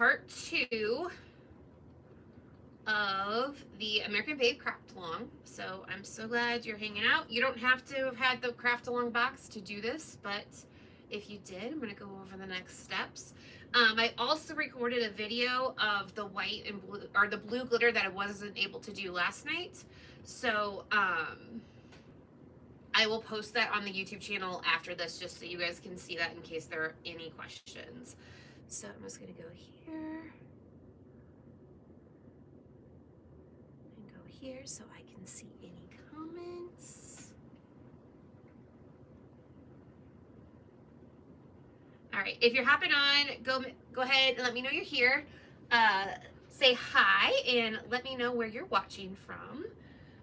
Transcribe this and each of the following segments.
part 2 of the American Babe Craft Along. So I'm so glad you're hanging out. You don't have to have had the Craft Along box to do this, but if you did, I'm going to go over the next steps. I also recorded a video of the white and blue, or the blue glitter that I wasn't able to do last night. So I will post that on the YouTube channel after this, just so you guys can see that in case there are any questions. So I'm just going to go here and go here so I can see any comments. All right, if you're hopping on, go ahead and let me know you're here. Say hi and let me know where you're watching from.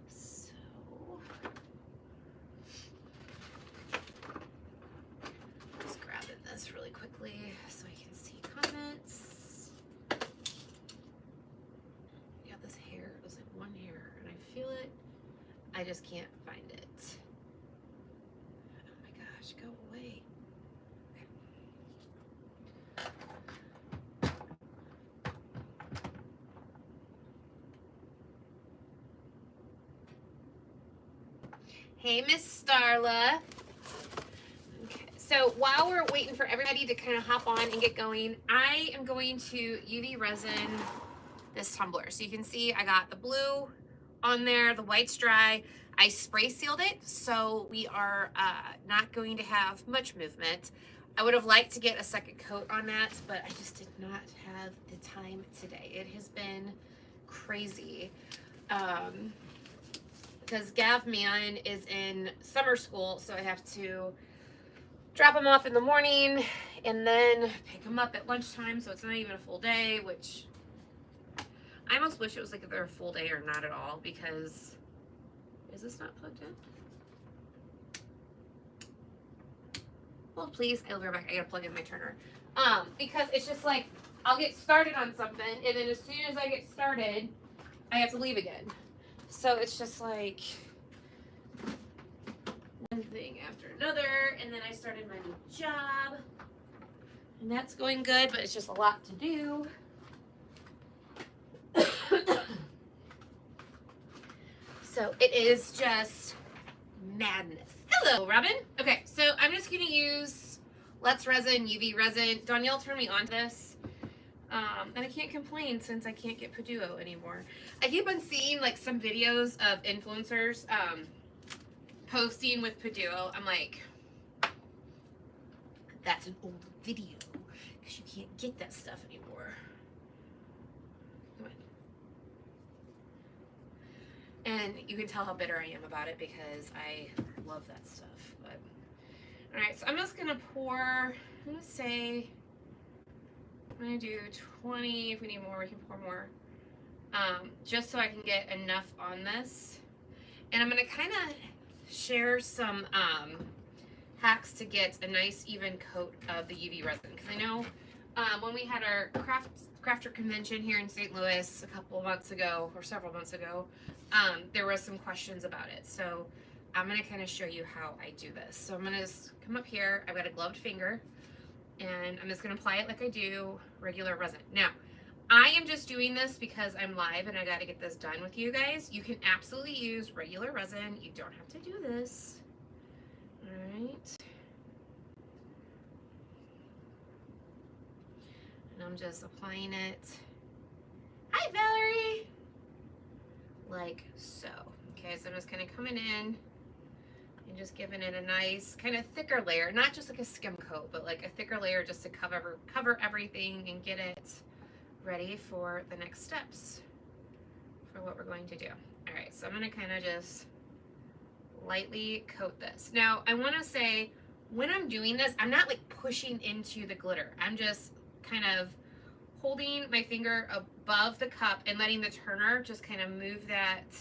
So, just grabbing this really quickly so I can see comments. Yeah, this hair is like one hair and I feel it. I just can't find it. Oh my gosh, go away. Hey, Miss Starla. Okay, so while we're waiting for everybody to kind of hop on and get going, I am going to UV resin this tumbler. So you can see I got the blue on there, the white's dry. I spray sealed it, so we are not going to have much movement. I would have liked to get a second coat on that, but I just did not have the time today. It has been crazy. Because Gav Man is in summer school, so I have to drop him off in the morning and then pick him up at lunchtime, so it's not even a full day, which I almost wish it was like either a full day or not at all, because is this not plugged in? Hold please, I'll be right back. I gotta plug in my turner. Because it's just like I'll get started on something and then as soon as I get started, I have to leave again. So it's just like one thing after another, and then I started my new job, and that's going good, but it's just a lot to do. So it is just madness. Hello, Robin. Okay, so I'm just gonna use Let's Resin, UV resin. Danielle turned me on to this. And I can't complain since I can't get Paduo anymore. I keep on seeing like some videos of influencers posting with Paduo. I'm like, that's an old video because you can't get that stuff anymore. Come on. And you can tell how bitter I am about it because I love that stuff. But all right, so I'm just gonna pour. I'm gonna say. I'm gonna do 20. If we need more, we can pour more. Just so I can get enough on this. And I'm gonna kind of share some hacks to get a nice even coat of the UV resin. Because I know when we had our crafter convention here in St. Louis a couple of months ago, or several months ago, there was some questions about it. So I'm gonna kind of show you how I do this. So I'm gonna just come up here. I've got a gloved finger. And I'm just going to apply it like I do regular resin. Now, I am just doing this because I'm live and I got to get this done with you guys. You can absolutely use regular resin. You don't have to do this. All right. And I'm just applying it. Hi, Valerie. Like so. Okay, so I'm just kind of coming in. And just giving it a nice kind of thicker layer, not just like a skim coat, but like a thicker layer just to cover everything and get it ready for the next steps for what we're going to do. All right, so I'm gonna kind of just lightly coat this. Now, I wanna say, when I'm doing this, I'm not like pushing into the glitter. I'm just kind of holding my finger above the cup and letting the turner just kind of move that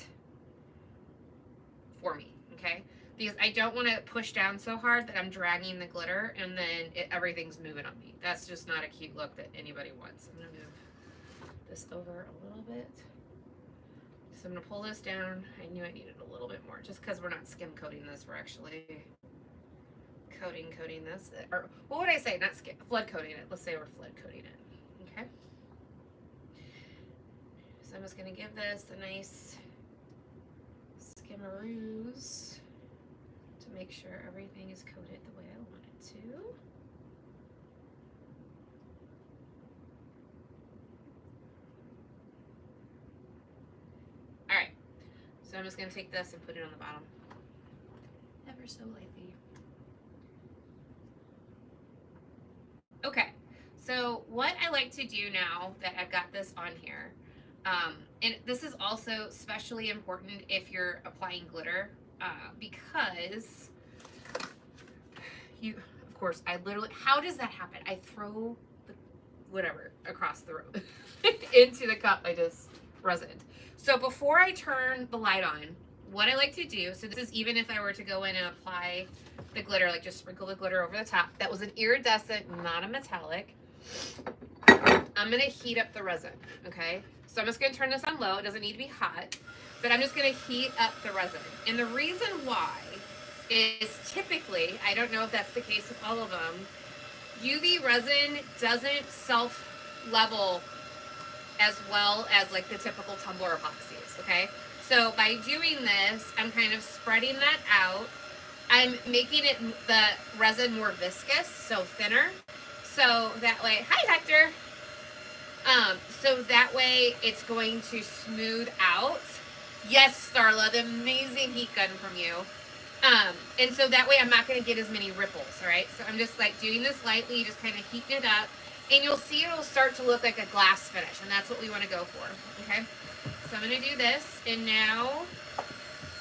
for me, okay? Because I don't want to push down so hard that I'm dragging the glitter and then everything's moving on me. That's just not a cute look that anybody wants. I'm going to move this over a little bit. So I'm going to pull this down. I knew I needed a little bit more just because we're not skim coating this. We're actually coating this. Or what would I say? Not skim, flood coating it. Let's say we're flood coating it. Okay. I'm just going to give this a nice skimmaroos to make sure everything is coated the way I want it to. All right, so I'm just going to take this and put it on the bottom. Ever so lightly. Okay, so what I like to do now that I've got this on here, and this is also especially important if you're applying glitter, because you, of course, I literally, how does that happen? I throw the whatever across the room into the cup I just resined. So before I turn the light on, what I like to do, so this is even if I were to go in and apply the glitter, like just sprinkle the glitter over the top. That was an iridescent, not a metallic. I'm gonna heat up the resin, okay? So I'm just gonna turn this on low. It doesn't need to be hot, but I'm just gonna heat up the resin. And the reason why is typically, I don't know if that's the case with all of them, UV resin doesn't self-level as well as like the typical tumbler epoxies, okay? So by doing this, I'm kind of spreading that out. I'm making it, the resin, more viscous, so thinner. So that way, hi Hector. So that way it's going to smooth out. Yes, Starla, the amazing heat gun from you. And so that way I'm not going to get as many ripples, all right? So I'm just like doing this lightly, just kind of heating it up. And you'll see it'll start to look like a glass finish, and that's what we want to go for, okay? So I'm going to do this, and now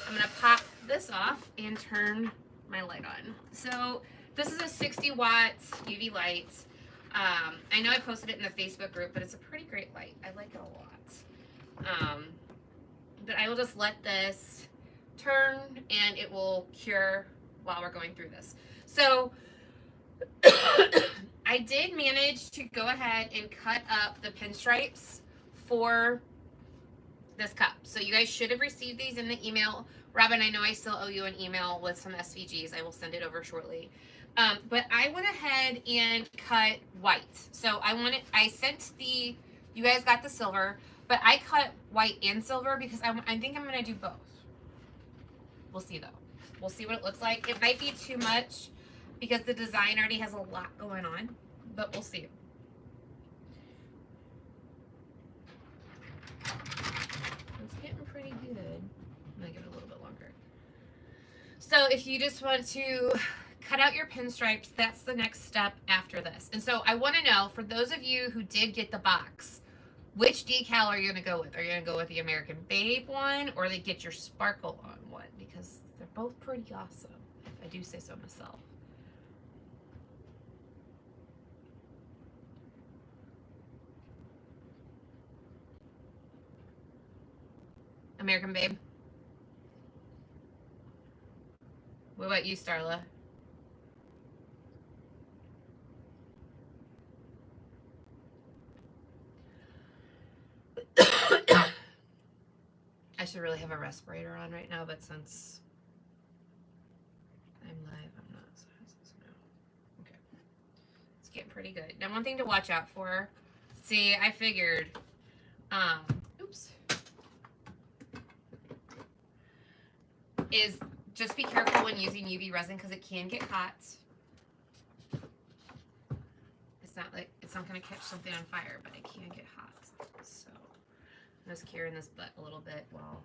I'm going to pop this off and turn my light on. So this is a 60 watt UV light. I know I posted it in the Facebook group, but it's a pretty great light. I like it a lot. But I will just let this turn and it will cure while we're going through this. So I did manage to go ahead and cut up the pinstripes for this cup. So you guys should have received these in the email. Robin, I know I still owe you an email with some SVGs. I will send it over shortly. But I went ahead and cut white. So I sent you guys got the silver, but I cut white and silver because I think I'm going to do both. We'll see though. We'll see what it looks like. It might be too much because the design already has a lot going on, but we'll see. It's getting pretty good. I'm going to give it a little bit longer. So if you just want to cut out your pinstripes, that's the next step after this. And so I want to know, for those of you who did get the box, which decal are you going to go with? Are you going to go with the American Babe one or the Get Your Sparkle on one? Because they're both pretty awesome, if I do say so myself. American Babe. What about you, Starla? I should really have a respirator on right now, but since I'm live, I'm not. So no. Okay. It's getting pretty good. Now, one thing to watch out for. See, I figured. Oops. Is just be careful when using UV resin because it can get hot. It's not going to catch something on fire, but it can get hot. So I'm just curing this butt a little bit while.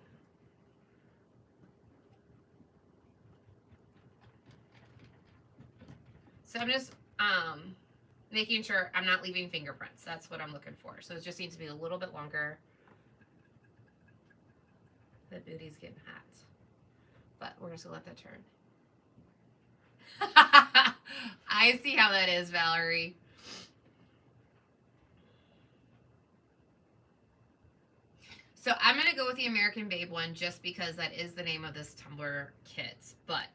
So I'm just making sure I'm not leaving fingerprints. That's what I'm looking for. So it just needs to be a little bit longer. The booty's getting hot. But we're just going to let that turn. I see how that is, Valerie. So I'm going to go with the American Babe one just because that is the name of this tumbler kit. But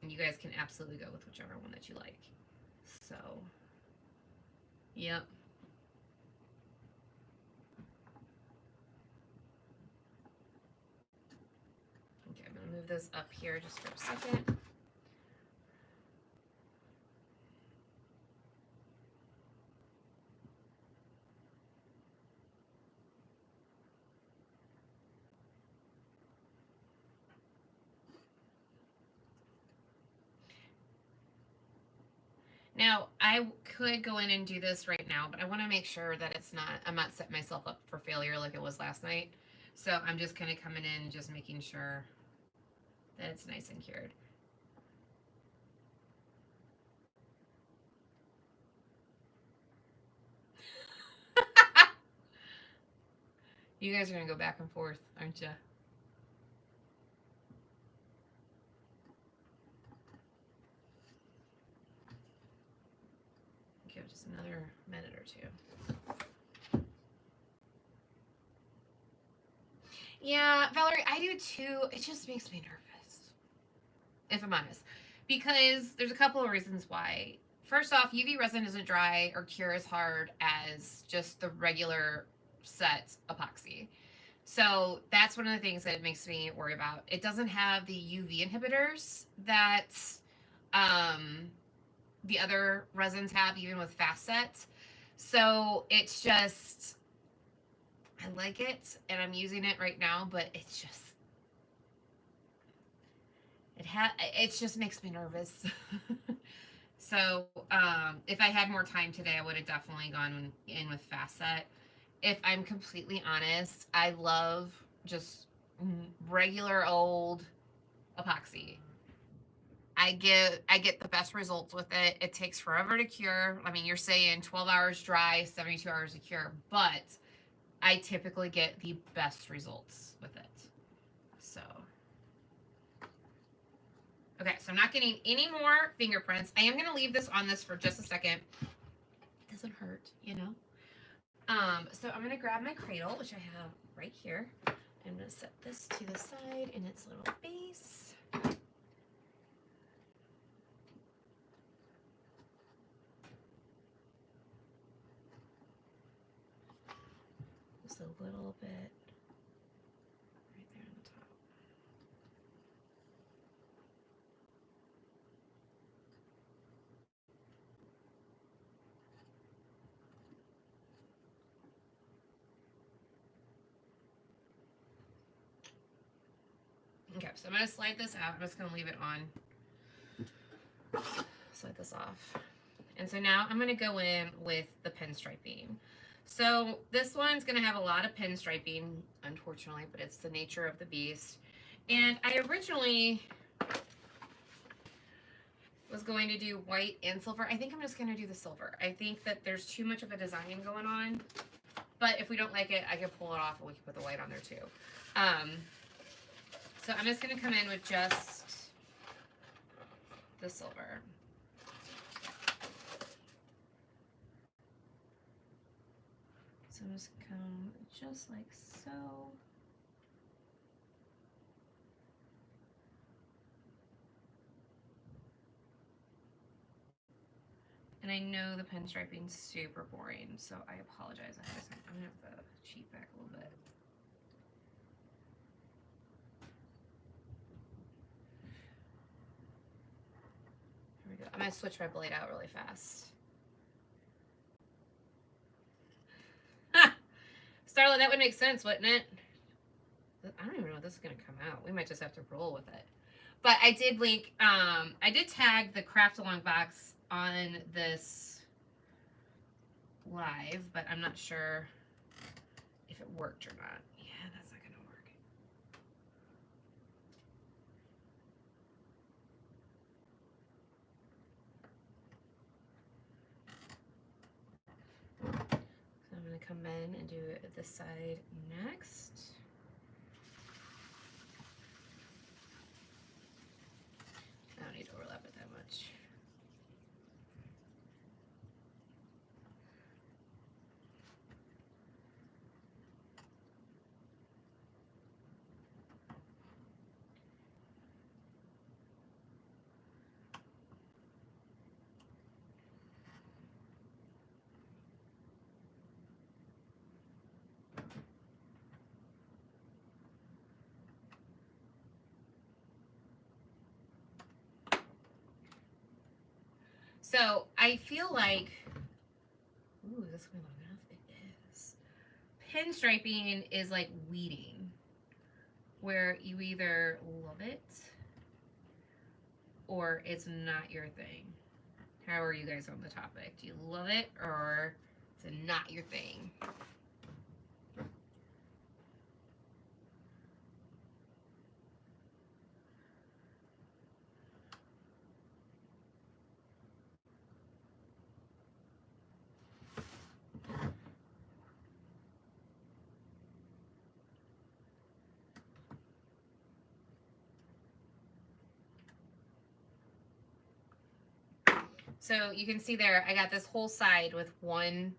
you guys can absolutely go with whichever one that you like. So, yep. Okay, I'm going to move this up here just for a second. Now, I could go in and do this right now, but I want to make sure that I'm not setting myself up for failure like it was last night. So I'm just kind of coming in and just making sure that it's nice and cured. You guys are going to go back and forth, aren't you? Give just another minute or two. Yeah, Valerie, I do too. It just makes me nervous, if I'm honest, because there's a couple of reasons why. First off, UV resin doesn't dry or cure as hard as just the regular set epoxy. So that's one of the things that it makes me worry about. It doesn't have the UV inhibitors that um, the other resins have, even with fast sets. So it's just, I like it and I'm using it right now, but it's just, it just makes me nervous. So if I had more time today, I would have definitely gone in with fast set. If I'm completely honest, I love just regular old epoxy. I get the best results with it. It takes forever to cure. I mean, you're saying 12 hours dry, 72 hours to cure, but I typically get the best results with it. So, okay, so I'm not getting any more fingerprints. I am going to leave this on this for just a second. It doesn't hurt, you know. So I'm going to grab my cradle, which I have right here. I'm going to set this to the side in its little base. Just a little bit right there on the top. Okay, so I'm going to slide this out. I'm just going to leave it on. Slide this off. And so now I'm going to go in with the pinstriping. So this one's going to have a lot of pinstriping, unfortunately, but it's the nature of the beast. And I originally was going to do white and silver. I think I'm just going to do the silver. I think that there's too much of a design going on. But if we don't like it, I can pull it off and we can put the white on there too. So I'm just going to come in with just the silver. So I'm just going to come just like so. And I know the pinstriping's super boring, so I apologize ahead of time. I'm going to have to cheat back a little bit. Here we go. I'm going to switch my blade out really fast. Starla, that would make sense, wouldn't it? I don't even know if this is going to come out. We might just have to roll with it. But I did link, I did tag the craft along box on this live, but I'm not sure if it worked or not. Yeah, that's not going to work. So I'm going to come in and do this side next. I don't need to overlap it that much. So I feel like, ooh, is this going long enough? It is. Pinstriping is like weeding, where you either love it or it's not your thing. How are you guys on the topic? Do you love it or is it not your thing? So you can see there, I got this whole side with one,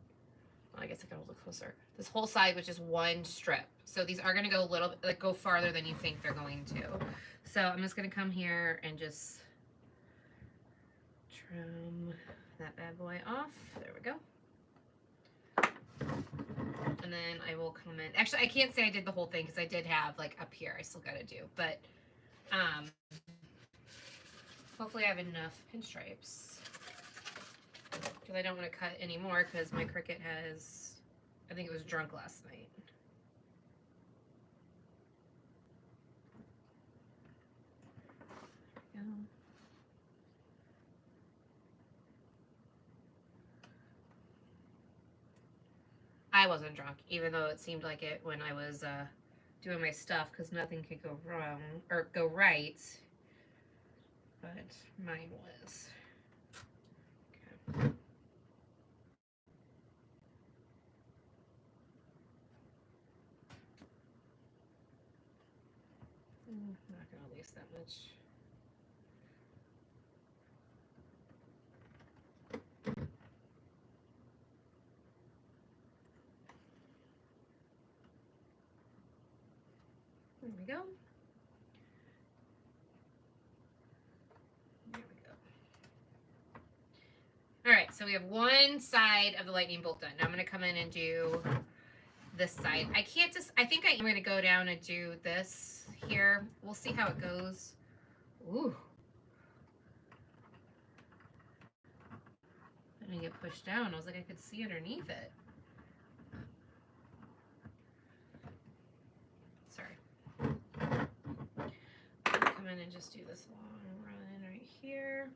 well, I guess I got a little closer. This whole side with just one strip. So these are going to go a little bit, like go farther than you think they're going to. So I'm just going to come here and just trim that bad boy off. There we go. And then I will come in. Actually, I can't say I did the whole thing because I did have like up here I still got to do. But hopefully I have enough pinstripes. Because I don't want to cut anymore because my Cricut has, I think it was drunk last night. There we go. I wasn't drunk, even though it seemed like it when I was doing my stuff because nothing could go wrong or go right. But mine was. Okay. I'm not going to waste that much. There we go. There we go. All right, so we have one side of the lightning bolt done. Now I'm going to come in and do this side. I can't just, I think I'm going to go down and do this here. We'll see how it goes. Ooh. I didn't get pushed down. I was like, I could see underneath it. Sorry. Come in and just do this long run right here.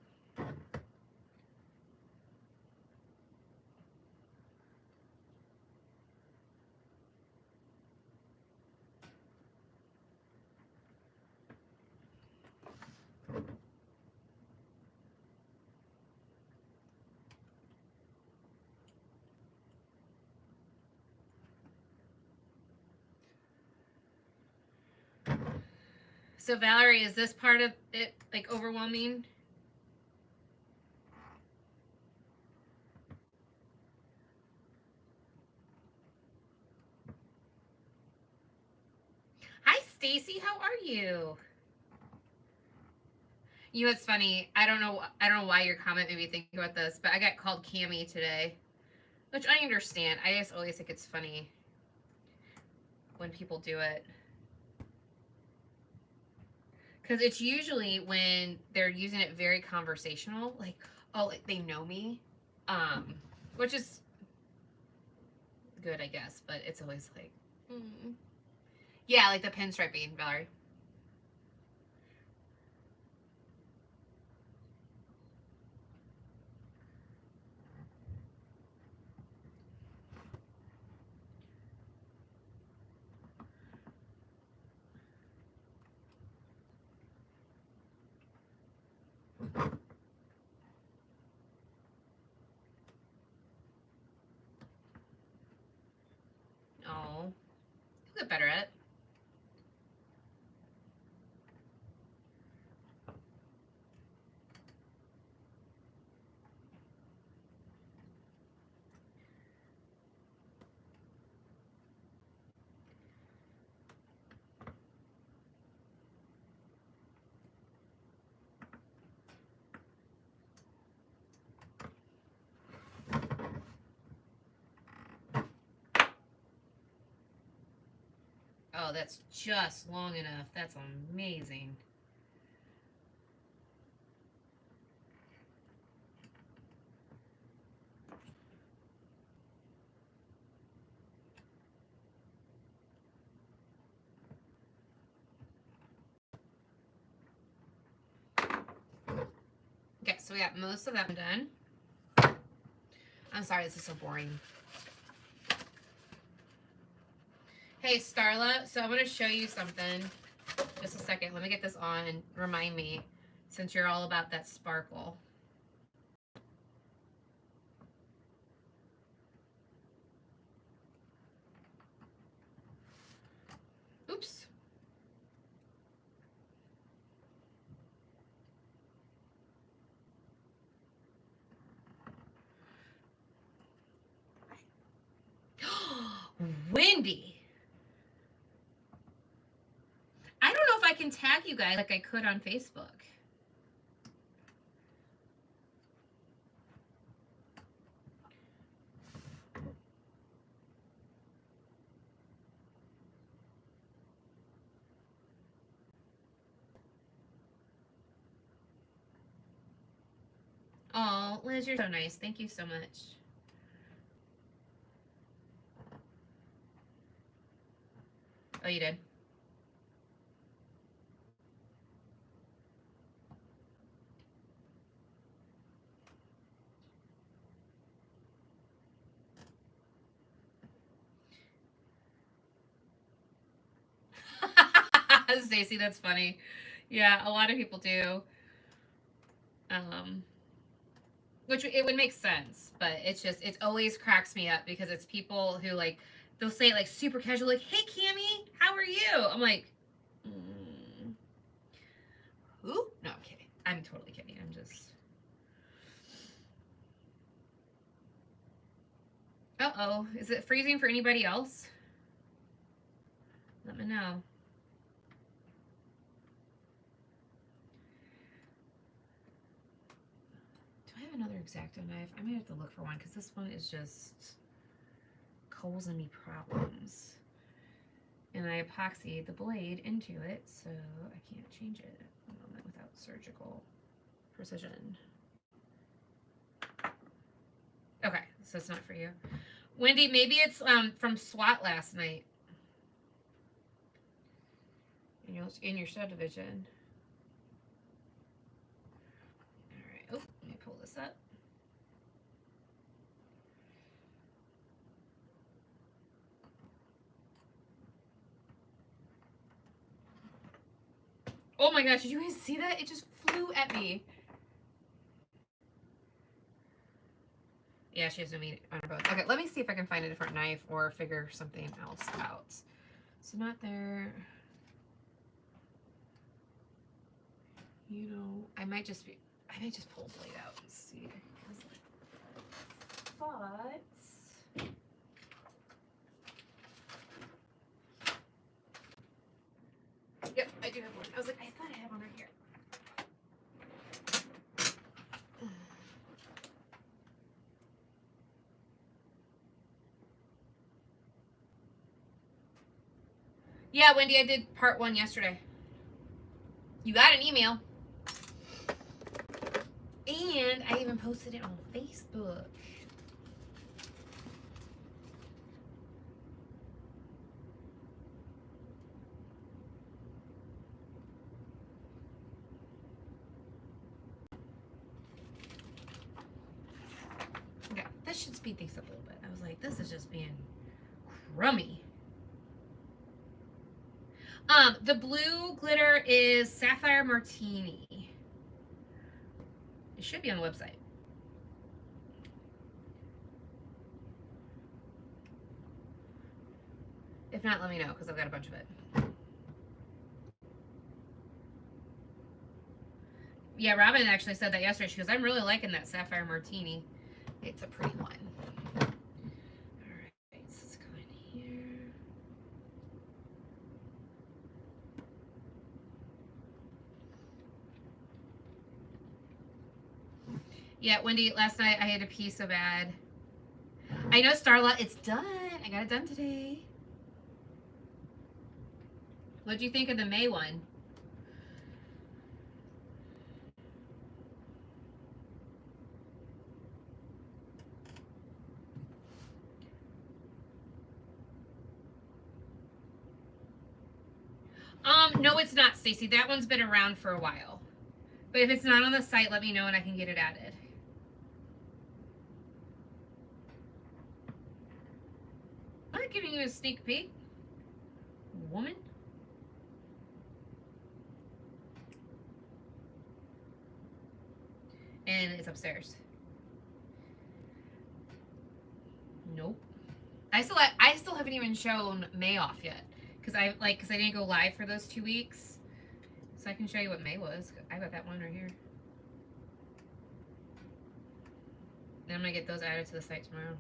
So Valerie, is this part of it like overwhelming? Hi Stacy, how are you? You know what's funny? I don't know why your comment made me think about this, but I got called Cammy today. Which I understand. I just always think it's funny when people do it. Because it's usually when they're using it very conversational, like, oh, like they know me, which is good, I guess, but it's always like, yeah, like the pinstriping, Valerie. Oh, you'll get better at it. Oh, that's just long enough. That's amazing. Okay, so we got most of that done. I'm sorry, this is so boring. Hey, Starla, so I'm going to show you something. Just a second. Let me get this on. Remind me, since you're all about that sparkle. Oops. Windy. I don't know if I can tag you guys like I could on Facebook. Oh, Liz, you're so nice. Thank you so much. Oh, you did? Stacy, that's funny. Yeah, a lot of people do. Which it would make sense, but it's just, it always cracks me up because it's people who like, they'll say it like super casual, like, hey, Cammie, how are you? I'm like, who? No, I'm kidding. I'm totally kidding. I'm just. Uh-oh. Is it freezing for anybody else? Let me know. Do I have another X-Acto knife? I might have to look for one because this one is just causing me problems. And I epoxied the blade into it, so I can't change it at the moment without surgical precision. Okay, so it's not for you. Wendy, maybe it's from SWAT last night. In your subdivision. All right. Oh, let me pull this up. Oh my gosh, did you guys see that? It just flew at me. Yeah, she has no meat on her boat. Okay, let me see if I can find a different knife or figure something else out. So not there. You know, I might just pull a blade out and see. But yep, I do have one. I was like, I thought I had one right here. Yeah, Wendy, I did part 1 yesterday. You got an email. And I even posted it on Facebook. Okay, this should speed things up a little bit. I was like, this is just being crummy. The blue glitter is Sapphire Martini. It should be on the website. If not, let me know because I've got a bunch of it. Yeah, Robin actually said that yesterday. She goes, I'm really liking that Sapphire Martini. It's a pretty one. All right, so let's go in here. Yeah, Wendy, last night I had to pee so bad. I know, Starla, it's done. I got it done today. What'd you think of the May one? No, it's not, Stacy. That one's been around for a while. But if it's not on the site, let me know and I can get it added. not giving you a sneak peek, woman. And it's upstairs. Nope. I still haven't even shown May off yet because I didn't go live for those 2 weeks, so I can show you what May was. I got that one right here. Then I'm gonna get those added to the site tomorrow.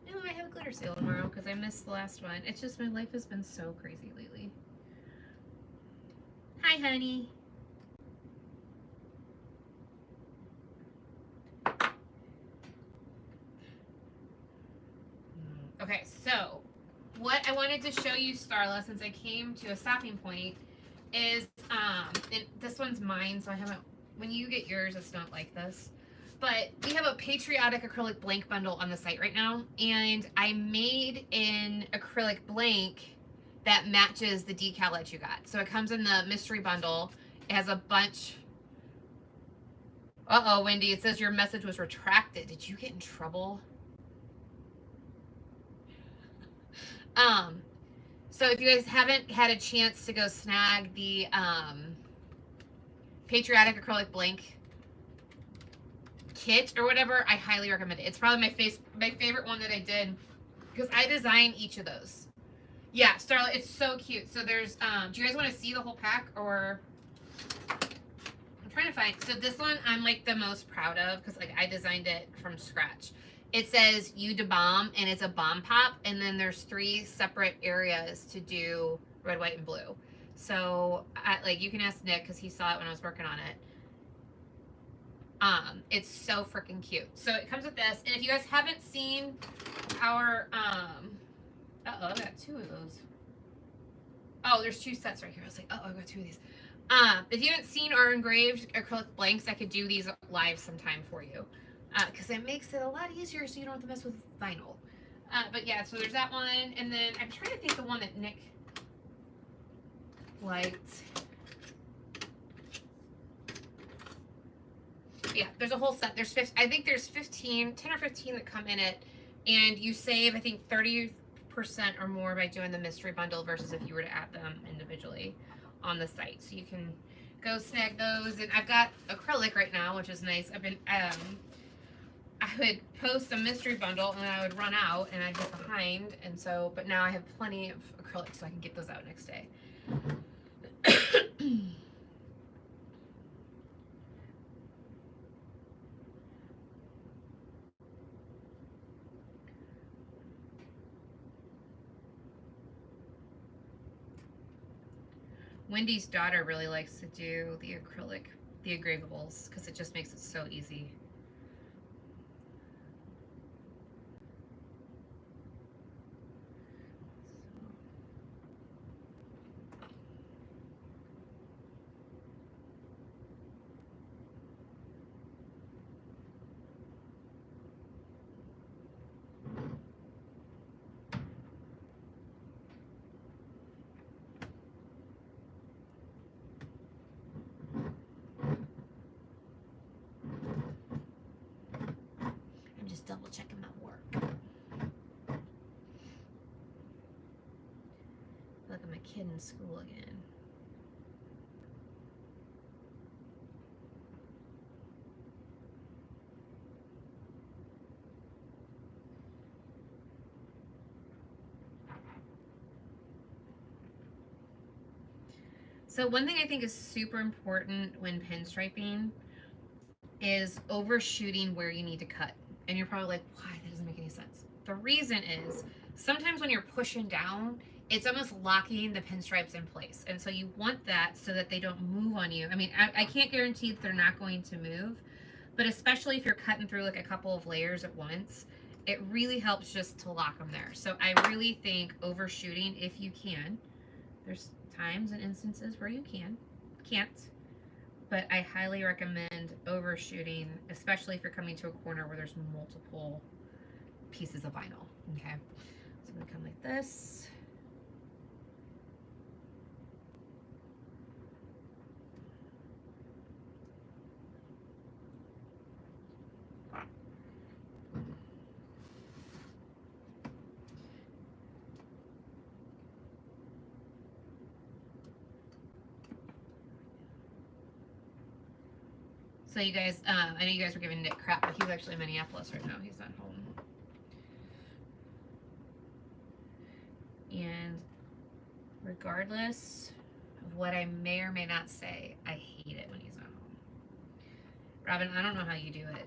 No, I have a glitter sale tomorrow because I missed the last one. It's just my life has been so crazy lately. Hi, honey. Okay, so what I wanted to show you, Starla, since I came to a stopping point, is and this one's mine, so I haven't. When you get yours, it's not like this. But we have a patriotic acrylic blank bundle on the site right now, and I made an acrylic blank that matches the decal that you got. So it comes in the mystery bundle. It has a bunch. Uh-oh, Wendy, it says your message was retracted. Did you get in trouble? So if you guys haven't had a chance to go snag the patriotic acrylic blank kit or whatever, I highly recommend it. It's probably my favorite one that I did because I designed each of those. Yeah, Starla, it's so cute. So there's do you guys want to see the whole pack, or I'm trying to find. So this one I'm like the most proud of because like I designed it from scratch. It says you de bomb, and it's a bomb pop, and then there's 3 separate areas to do red, white, and blue. So like you can ask Nick because he saw it when I was working on it. It's so freaking cute. So it comes with this, and if you guys haven't seen our uh-oh, I got 2 of those. Oh, there's 2 sets right here. I was like, oh, I got 2 of these. If you haven't seen our engraved acrylic blanks, I could do these live sometime for you. Because it makes it a lot easier so you don't have to mess with vinyl. But yeah, so there's that one. And then I'm trying to think the one that Nick liked. Yeah, there's a whole set. I think there's 10 or 15 that come in it. And you save, I think, 30% or more by doing the mystery bundle versus if you were to add them individually on the site. So you can go snag those. And I've got acrylic right now, which is nice. I've been... I would post a mystery bundle and then I would run out and I'd get behind, and so, but now I have plenty of acrylic so I can get those out next day. Wendy's daughter really likes to do the acrylic, the engravables, because it just makes it so easy. Double checking my work. Look at my kid in school again. So one thing I think is super important when pinstriping is overshooting where you need to cut. And you're probably like, why? That doesn't make any sense. The reason is sometimes when you're pushing down, it's almost locking the pinstripes in place. And so you want that so that they don't move on you. I mean, I can't guarantee that they're not going to move, but especially if you're cutting through like a couple of layers at once, it really helps just to lock them there. So I really think overshooting, if you can, there's times and instances where you can't. But I highly recommend overshooting, especially if you're coming to a corner where there's multiple pieces of vinyl. Okay, so I'm gonna come like this. So you guys, I know you guys were giving Nick crap, but he's actually in Minneapolis right now. He's not home. And regardless of what I may or may not say, I hate it when he's not home. Robin, I don't know how you do it.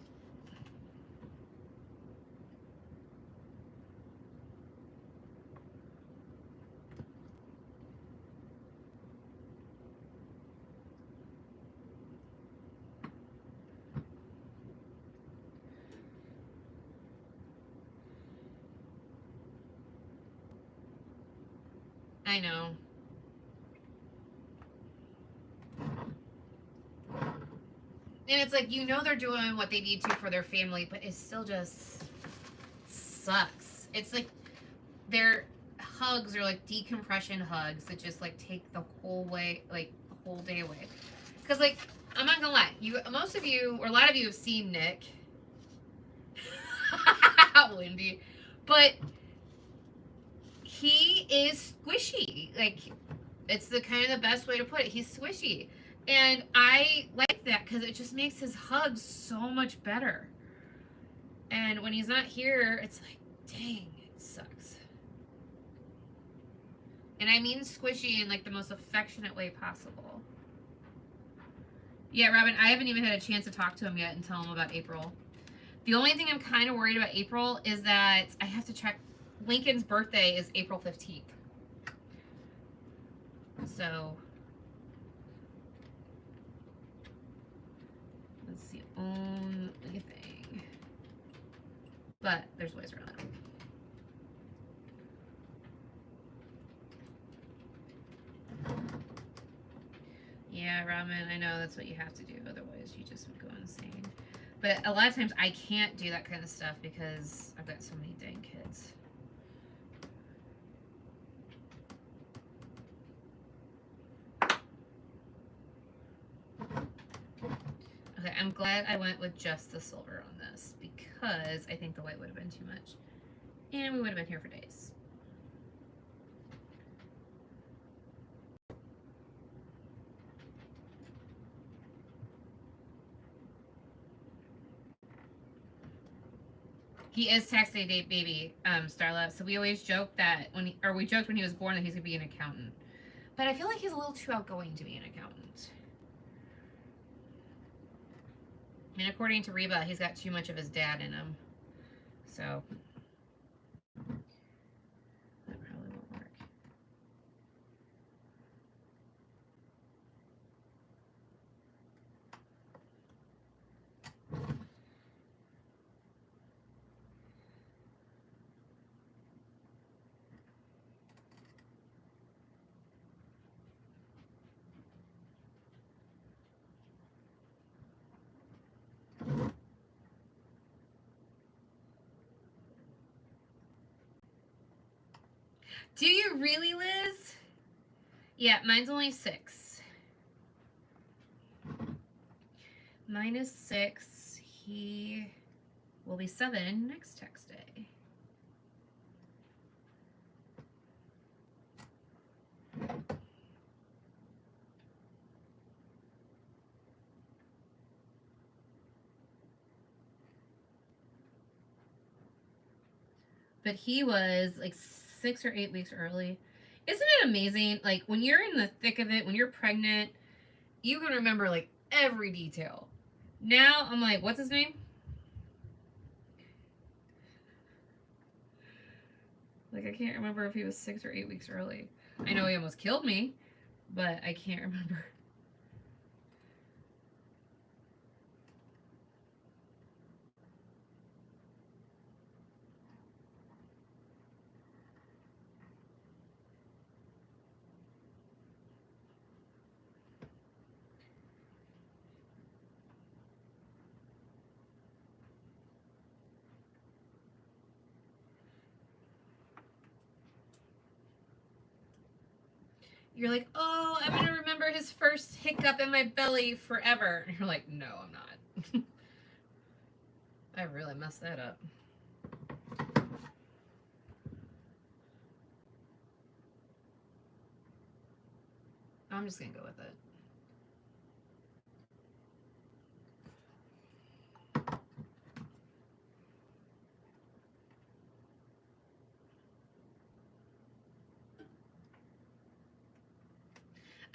I know. And it's like, you know, they're doing what they need to for their family, but it still just sucks. It's like their hugs are like decompression hugs that just like take the whole way, like the whole day away. Because like, I'm not gonna lie, most of you, or a lot of you have seen Nick. Wendy. But he is squishy. Like, it's the kind of the best way to put it. He's squishy. And I like that because it just makes his hugs so much better. And when he's not here, it's like, dang, it sucks. And I mean squishy in like the most affectionate way possible. Yeah, Robin, I haven't even had a chance to talk to him yet and tell him about April. The only thing I'm kind of worried about April is that I have to check. Lincoln's birthday is April 15th. So that's the only thing. But there's ways around that. Yeah, Robin, I know that's what you have to do. Otherwise, you just would go insane. But a lot of times I can't do that kind of stuff because I've got so many dang kids. Okay, I'm glad I went with just the silver on this because I think the white would have been too much. And we would have been here for days. He is tax day baby, Starla. So we always joke that we joked when he was born that he's gonna be an accountant. But I feel like he's a little too outgoing to be an accountant. And according to Reba, he's got too much of his dad in him. So that probably won't work. Do you really, Liz? Yeah, mine's only 6. Mine is 6. He will be 7 next tax day. But he was like 6 or 8 weeks early. Isn't it amazing? Like, when you're in the thick of it, when you're pregnant, you can remember like every detail. Now I'm like, what's his name? Like, I can't remember if he was 6 or 8 weeks early. I know he almost killed me, but I can't remember. You're like, oh, I'm going to remember his first hiccup in my belly forever. And you're like, no, I'm not. I really messed that up. I'm just going to go with it.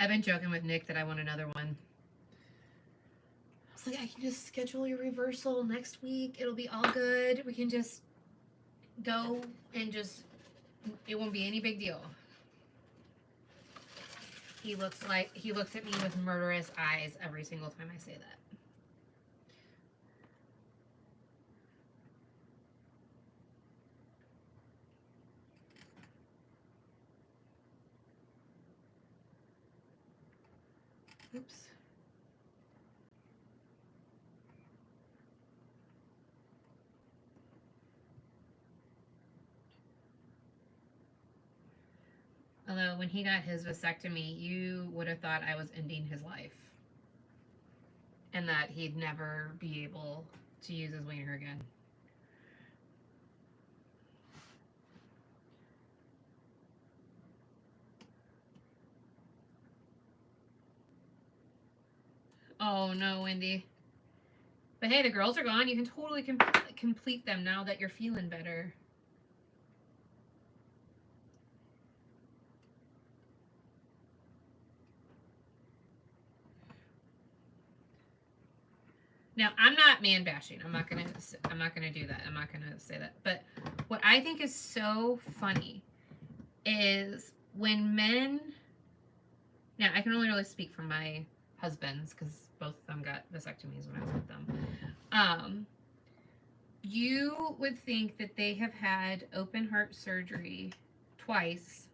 I've been joking with Nick that I want another one. I was like, I can just schedule your reversal next week. It'll be all good. We can just go and just, it won't be any big deal. He looks at me with murderous eyes every single time I say that. Oops. Although when he got his vasectomy, you would have thought I was ending his life. And that he'd never be able to use his wiener again. Oh no, Wendy. But hey, the girls are gone. You can totally complete them now that you're feeling better. Now, I'm not man bashing. I'm not gonna do that. I'm not gonna say that. But what I think is so funny is when men. Now, I can only really speak for my husbands because both of them got vasectomies when I was with them. You would think that they have had open heart surgery twice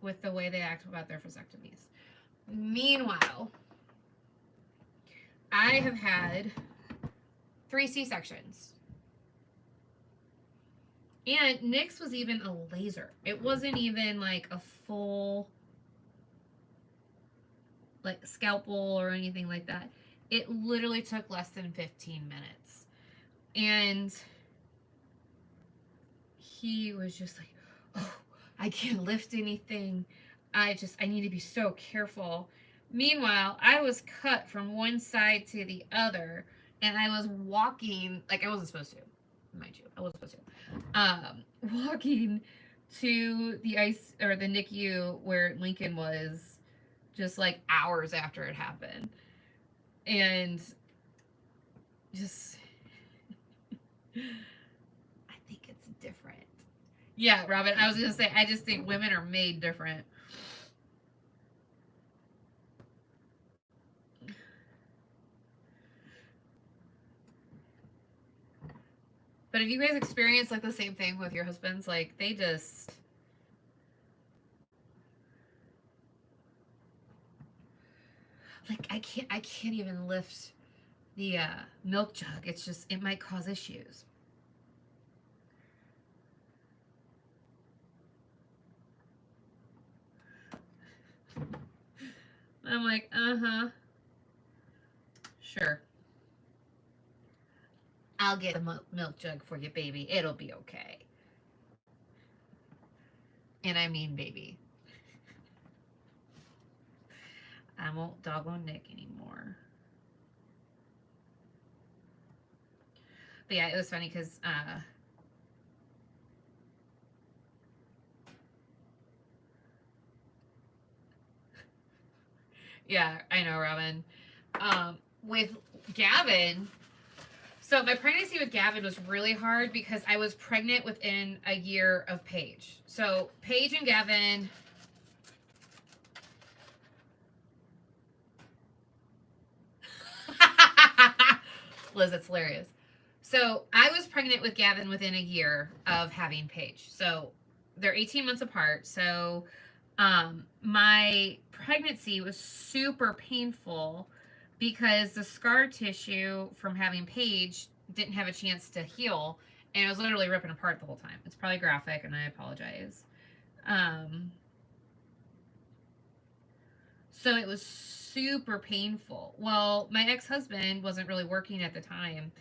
with the way they act about their vasectomies. Meanwhile, I have had 3 C-sections. And Nick's was even a laser. It wasn't even like a full like scalpel or anything like that. It literally took less than 15 minutes. And he was just like, oh, I can't lift anything. I need to be so careful. Meanwhile, I was cut from one side to the other, and I was walking, like I wasn't supposed to, mind you. I wasn't supposed to. Walking to the NICU where Lincoln was just like hours after it happened. And just, I think it's different. Yeah, Robin, I was going to say, I just think women are made different. But have you guys experienced like the same thing with your husbands? Like they just like I can't even lift the milk jug. It's just it might cause issues. I'm like, sure. I'll get the milk jug for you, baby. It'll be okay. And I mean baby. I won't dog on Nick anymore. But yeah, it was funny because yeah, I know, Robin. With Gavin, so my pregnancy with Gavin was really hard because I was pregnant within a year of Paige. So Paige and Gavin. Liz, it's hilarious. So I was pregnant with Gavin within a year of having Paige. So they're 18 months apart. So my pregnancy was super painful because the scar tissue from having Paige didn't have a chance to heal, and it was literally ripping apart the whole time. It's probably graphic, and I apologize. So it was super painful. Well, my ex-husband wasn't really working at the time.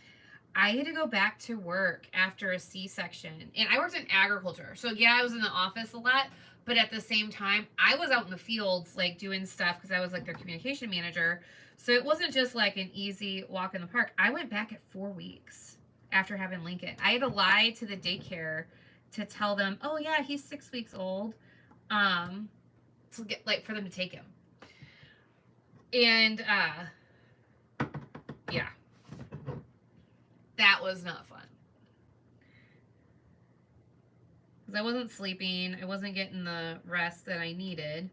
I had to go back to work after a C-section, and I worked in agriculture. So yeah, I was in the office a lot, but at the same time, I was out in the fields like doing stuff because I was like their communication manager. So it wasn't just like an easy walk in the park. I went back at 4 weeks after having Lincoln. I had to lie to the daycare to tell them, oh yeah, he's 6 weeks old. to get, like, for them to take him. And yeah, that was not fun. Because I wasn't sleeping, I wasn't getting the rest that I needed.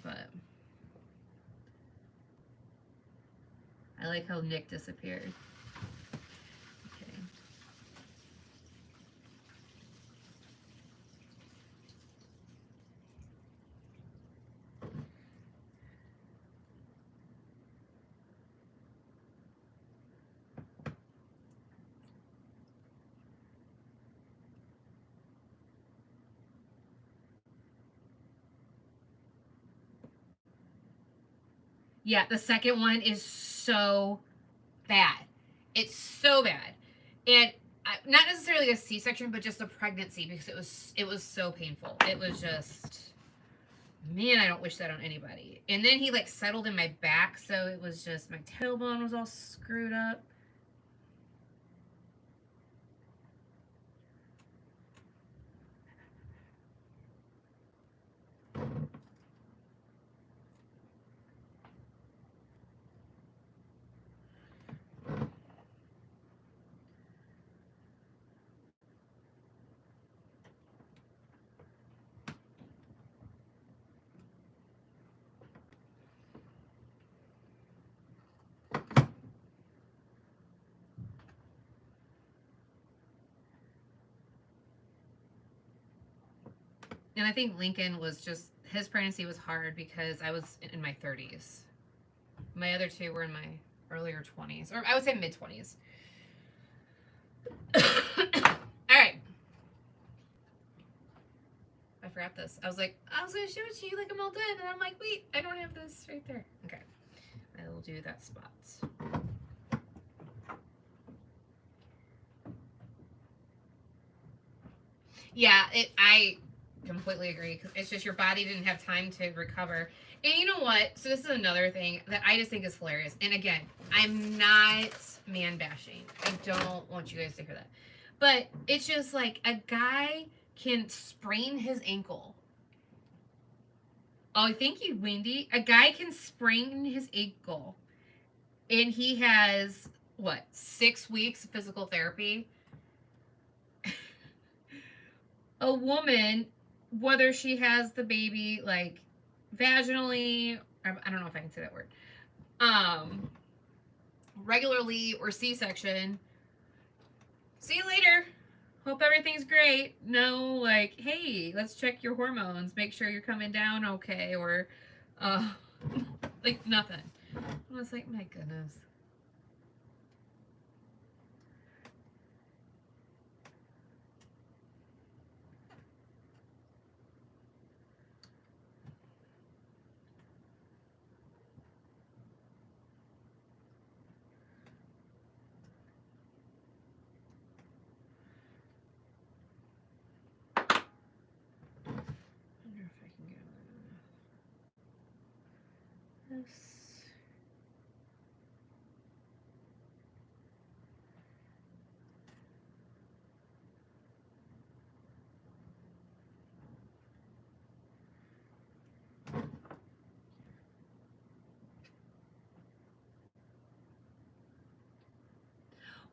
But I like how Nick disappeared. Okay. Yeah, the second one is so bad. It's so bad. And not necessarily a C-section, but just a pregnancy, because it was so painful. It was just, man, I don't wish that on anybody. And then he like settled in my back, so it was just, my tailbone was all screwed up. And I think Lincoln was just, his pregnancy was hard because I was in my 30s. My other two were in my earlier 20s, or I would say mid 20s. All right. I forgot this. I was like, I was going to show it to you like I'm all done. And I'm like, wait, I don't have this right there. Okay. I will do that spot. Yeah, I completely agree. It's just your body didn't have time to recover. And you know what? So this is another thing that I just think is hilarious. And again, I'm not man bashing. I don't want you guys to hear that. But it's just like a guy can sprain his ankle. Oh, thank you, Wendy. A guy can sprain his ankle. And he has, what, 6 weeks of physical therapy? A woman, whether she has the baby like vaginally, I don't know if I can say that word, regularly or C-section, see you later, hope everything's great. No, like, hey, let's check your hormones, make sure you're coming down okay, or like nothing. I was like, my goodness.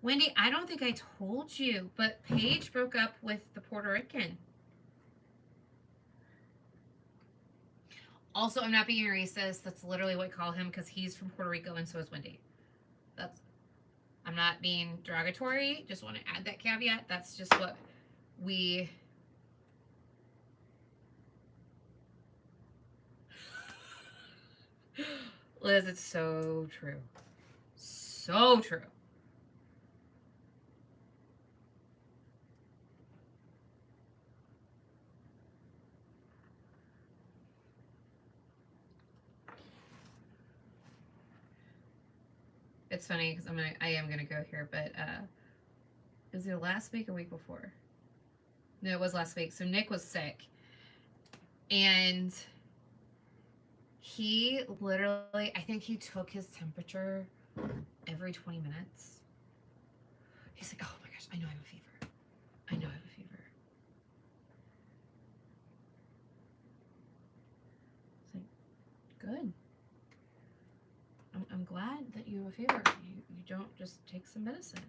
Wendy, I don't think I told you, but Paige broke up with the Puerto Rican. Also, I'm not being racist. That's literally what I call him because he's from Puerto Rico and so is Wendy. I'm not being derogatory. Just want to add that caveat. That's just what we... Liz, it's so true. So true. It's funny because I am gonna go here, but was it last week or week before? No, it was last week. So Nick was sick, and he literally, I think he took his temperature every 20 minutes. He's like, oh my gosh, I know I have a fever. I know I have a fever. favor. You don't just take some medicine.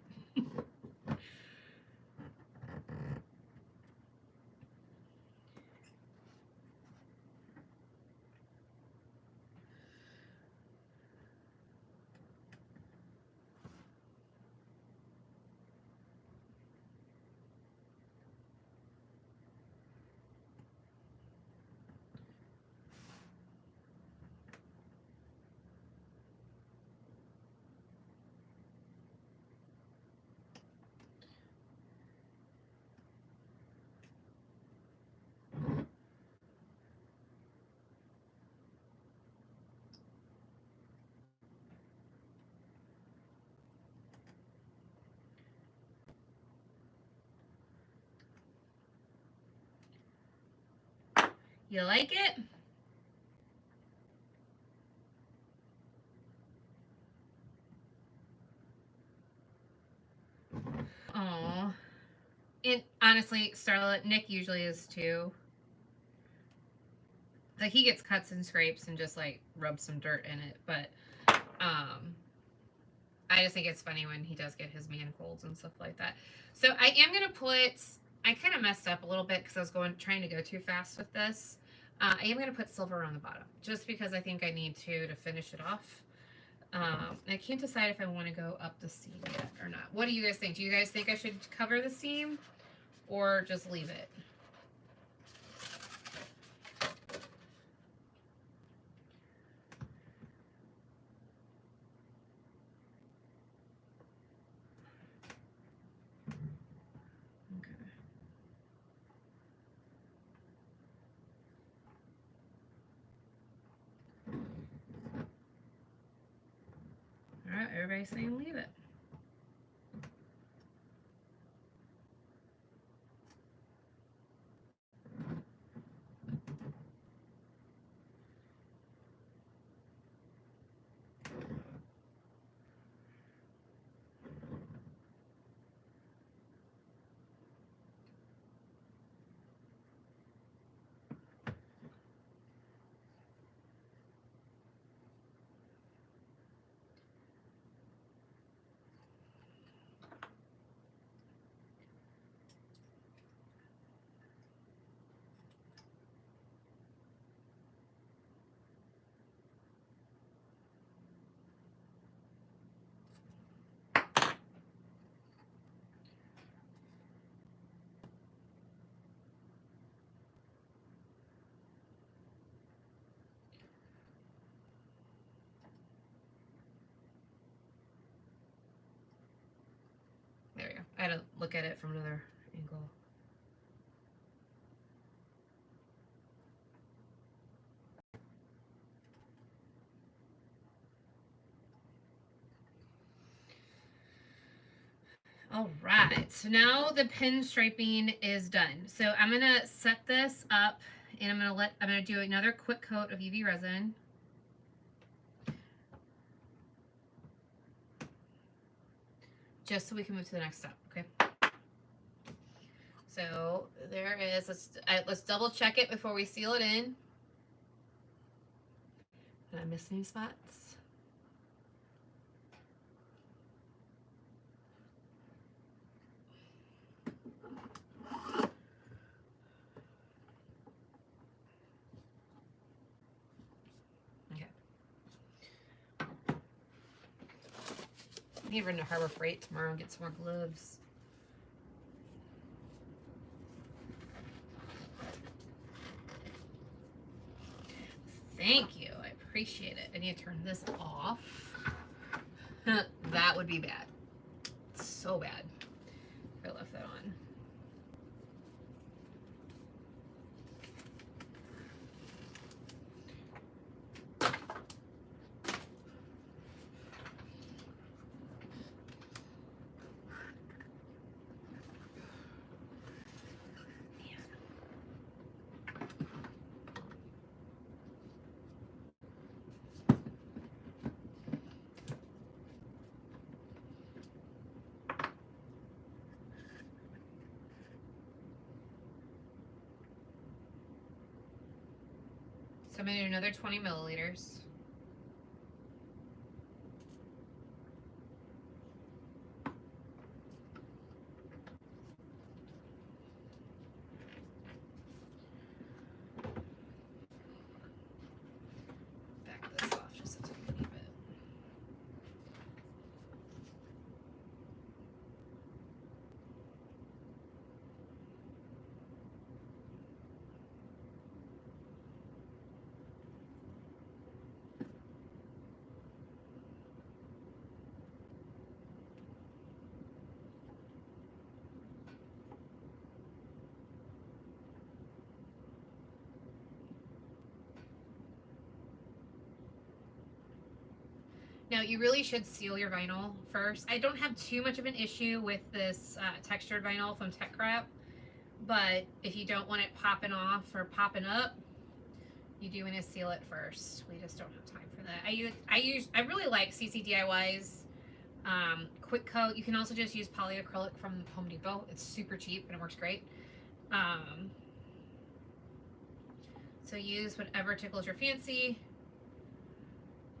You like it? Oh, and honestly, Starlet, Nick usually is too. Like he gets cuts and scrapes and just like rubs some dirt in it, but I just think it's funny when he does get his man colds and stuff like that. So I am gonna put. I kind of messed up a little bit because I was trying to go too fast with this. I am gonna put silver on the bottom just because I think I need to finish it off. I can't decide if I want to go up the seam yet or not. What do you guys think? Do you guys think I should cover the seam or just leave it? All right, everybody's saying leave it. There we go. I had to look at it from another angle. All right, so now the pinstriping is done. So I'm gonna set this up and I'm gonna do another quick coat of UV resin. Just so we can move to the next step, okay? So there is, let's double check it before we seal it in. Did I miss any spots? Okay. I need to run to Harbor Freight tomorrow and get some more gloves. Thank you. I appreciate it. I need to turn this off. That would be bad. So bad if I left that on. So I'm going to do another 20 milliliters. Now, you really should seal your vinyl first. I don't have too much of an issue with this textured vinyl from Tech Crap, but if you don't want it popping off or popping up, you do want to seal it first. We just don't have time for that. I really like CCDIY's quick coat. You can also just use polyacrylic from Home Depot. It's super cheap and it works great. So use whatever tickles your fancy.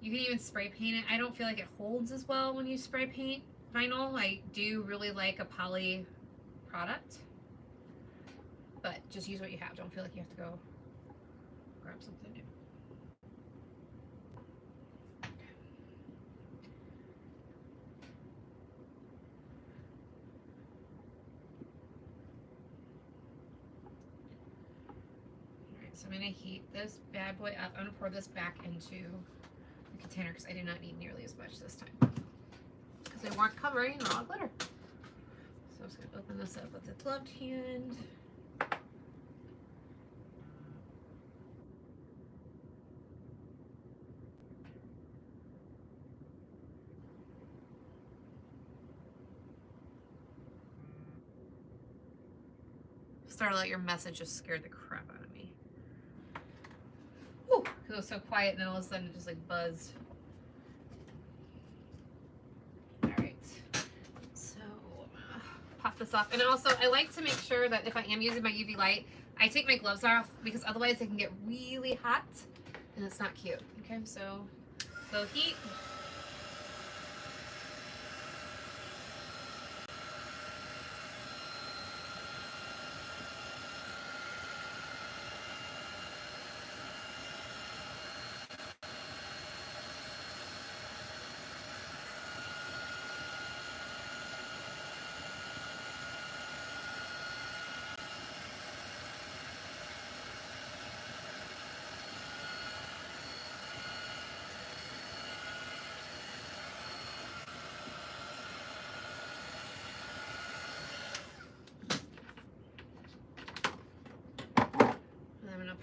You can even spray paint it. I don't feel like it holds as well when you spray paint vinyl. I do really like a poly product, but just use what you have. Don't feel like you have to go grab something new. Alright, so I'm going to heat this bad boy up. I'm going to pour this back into the container because I did not need nearly as much this time because they weren't covering raw glitter. So I'm just going to open this up with the gloved hand. Starlight, your message just scared the crap out of me. Whew, it was so quiet and then all of a sudden it just like buzzed. Alright, so pop this off. And also I like to make sure that if I am using my UV light, I take my gloves off because otherwise they can get really hot and it's not cute. Okay, so go heat.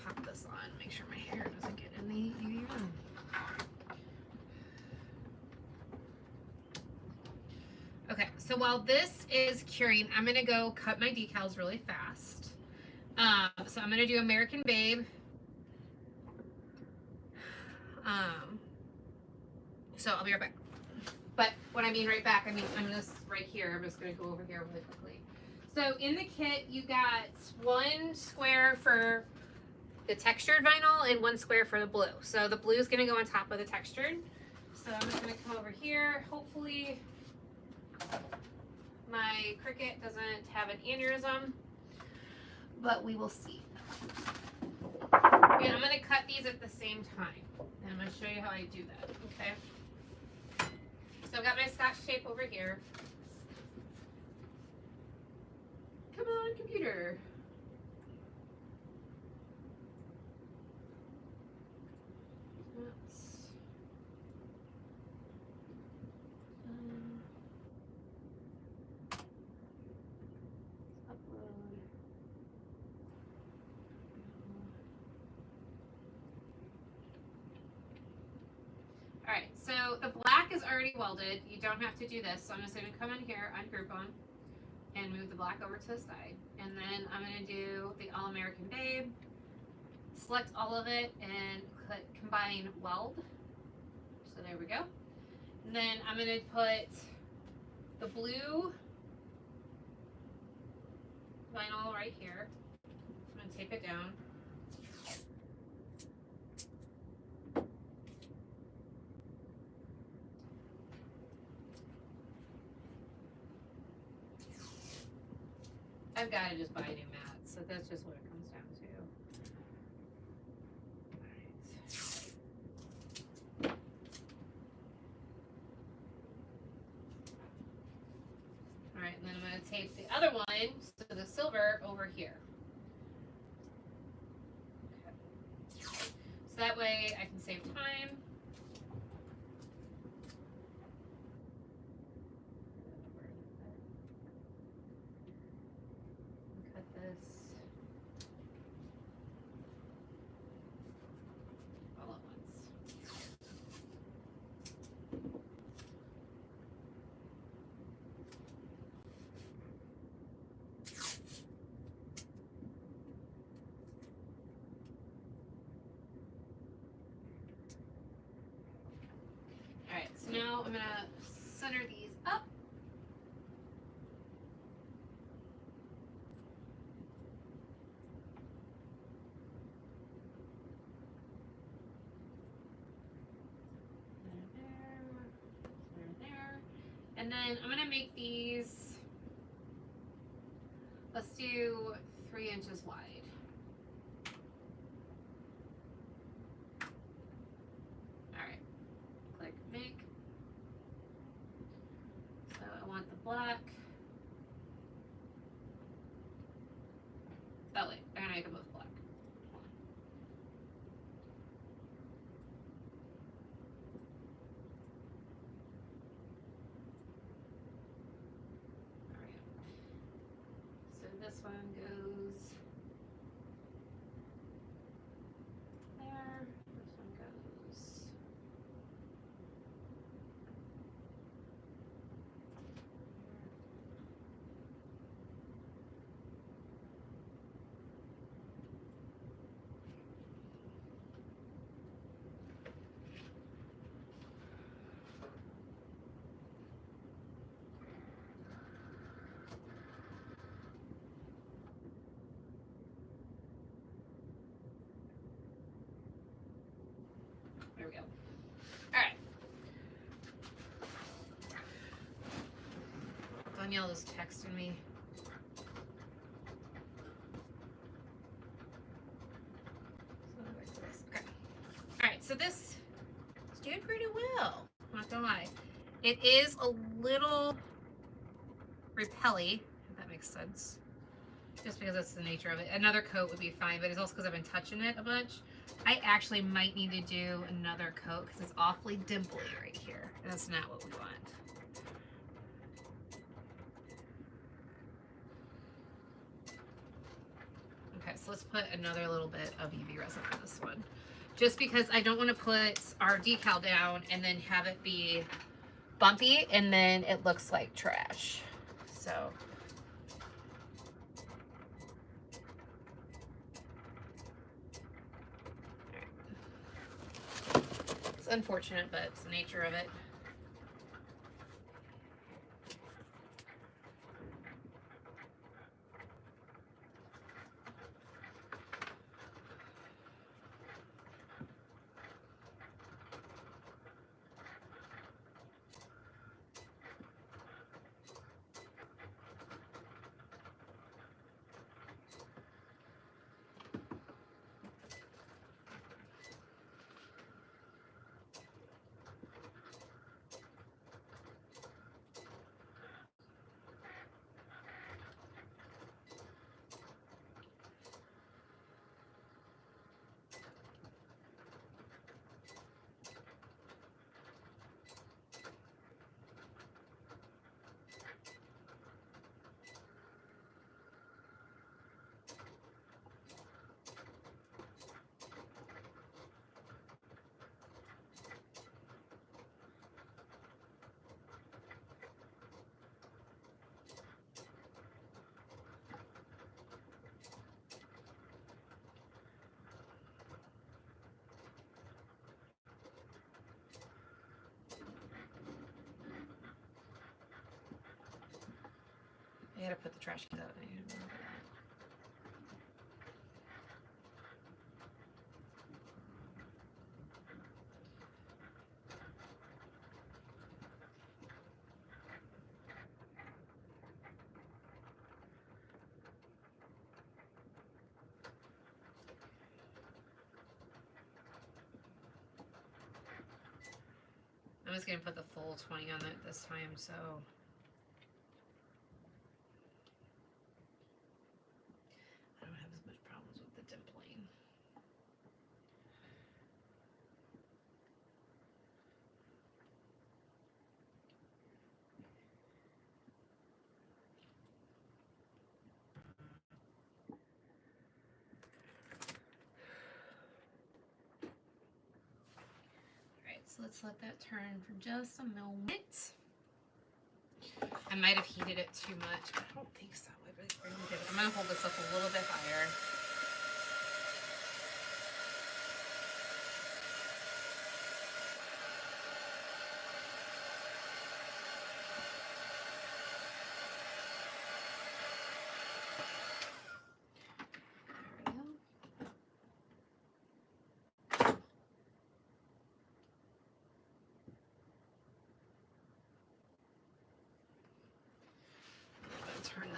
Pop this on, make sure my hair doesn't get in the UV room. Okay, so while this is curing, I'm gonna go cut my decals really fast. So I'm gonna do American Babe. So I'll be right back. But when I mean right back, I mean I'm just right here. I'm just gonna go over here really quickly. So in the kit, you got 1 square for the textured vinyl and 1 square for the blue. So the blue is going to go on top of the textured. So I'm just going to come over here. Hopefully my Cricut doesn't have an aneurysm, but we will see. And I'm going to cut these at the same time. And I'm going to show you how I do that. Okay. So I've got my Scotch tape over here. Come on, computer. Alright, so the black is already welded. You don't have to do this. So I'm just going to come in here on Groupon and move the black over to the side. And then I'm going to do the All American Babe. Select all of it and click Combine Weld. So there we go. And then I'm going to put the blue vinyl right here. I'm going to tape it down. I've got to just buy new mats, so that's just what it comes down to. Alright, and then I'm going to tape the other one, so the silver, over here. Okay. So that way I can save time. All at once. so now I'm gonna center these up. There. And then I'm gonna make these, let's do 3 inches wide. Alright, click make. So I want the black. Oh wait, I'm gonna make them both black. This one goes there. This one goes there we go. Alright. Danielle just texted me. Okay. Alright, so this is doing pretty well. I'm not gonna lie. It is a little repelly, if that makes sense. Just because that's the nature of it. Another coat would be fine, but it's also because I've been touching it a bunch. I actually might need to do another coat because it's awfully dimply right here. And that's not what we want. Okay, so let's put another little bit of UV resin on this one. Just because I don't want to put our decal down and then have it be bumpy and then it looks like trash. So it's unfortunate, but it's the nature of it. I gotta put the trash cans out. I need to remember that. I'm just gonna put the full 20 on it this time, so I don't have as much problems with the dimpling. So let's let that turn for just a moment. I might have heated it too much, but I don't think so. I really did. I'm going to hold this up a little bit higher.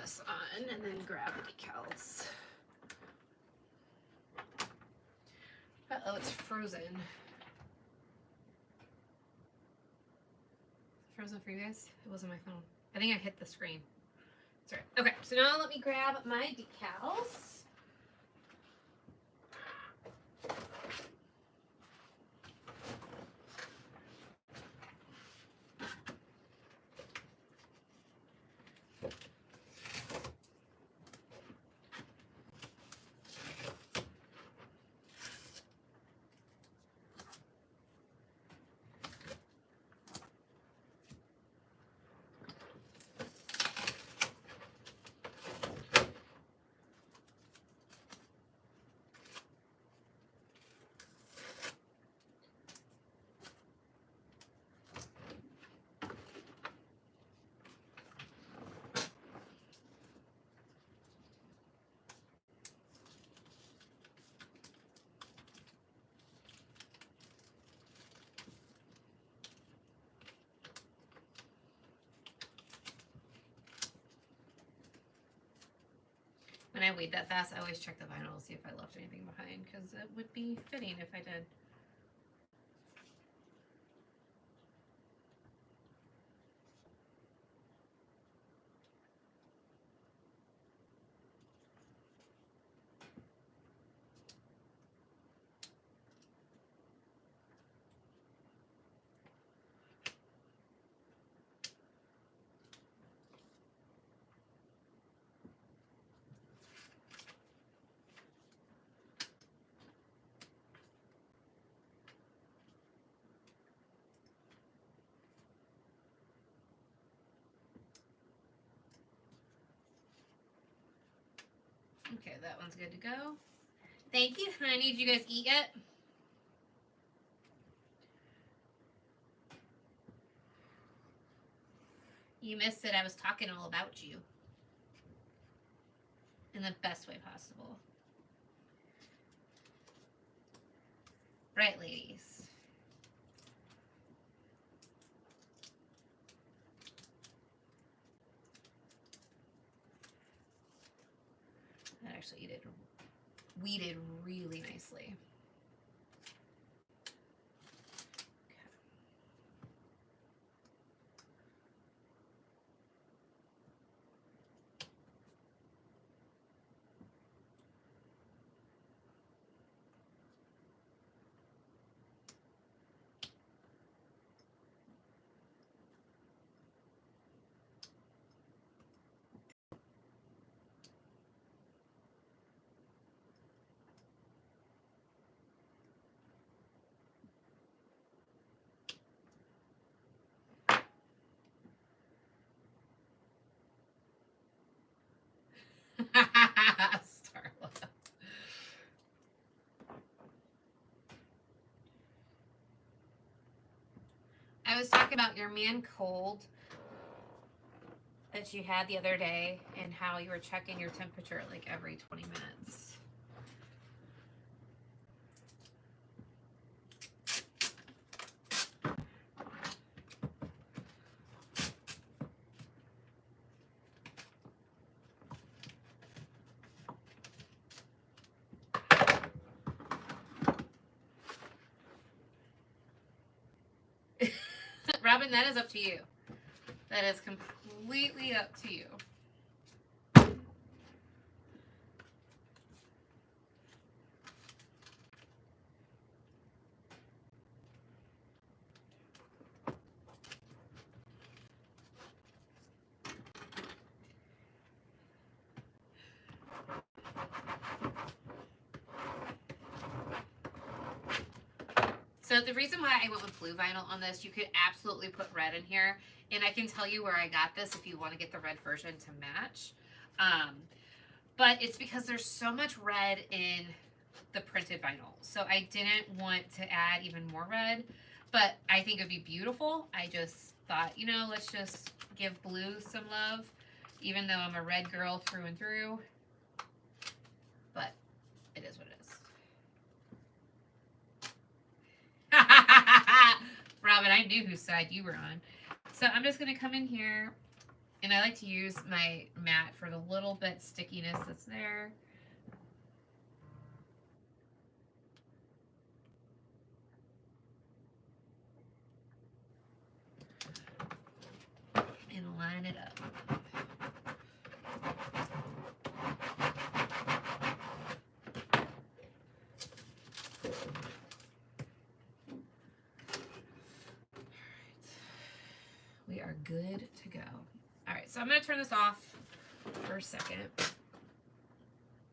this on and then grab the decals. Uh-oh, it's frozen. Frozen for you guys? It wasn't my phone. I think I hit the screen. That's right. Okay, so now let me grab my decals. When I weed that fast, I always check the vinyl to see if I left anything behind, because it would be fitting if I did. Okay, that one's good to go. Thank you, honey. Did you guys eat yet? You missed it. I was talking all about you. In the best way possible. Right, ladies. That actually weeded really nicely. Starla. I was talking about your man cold that you had the other day and how you were checking your temperature like every 20 minutes. Robin, that is up to you. That is completely up to you. So the reason why I went with blue vinyl on this, you could absolutely put red in here. And I can tell you where I got this if you want to get the red version to match. But it's because there's so much red in the printed vinyl. So I didn't want to add even more red. But I think it would be beautiful. I just thought, you know, let's just give blue some love. Even though I'm a red girl through and through. But it is what it is. Robin, I knew whose side you were on. So I'm just going to come in here And I like to use my mat for the little bit stickiness that's there. And line it up. We are good to go. All right, so I'm going to turn this off for a second.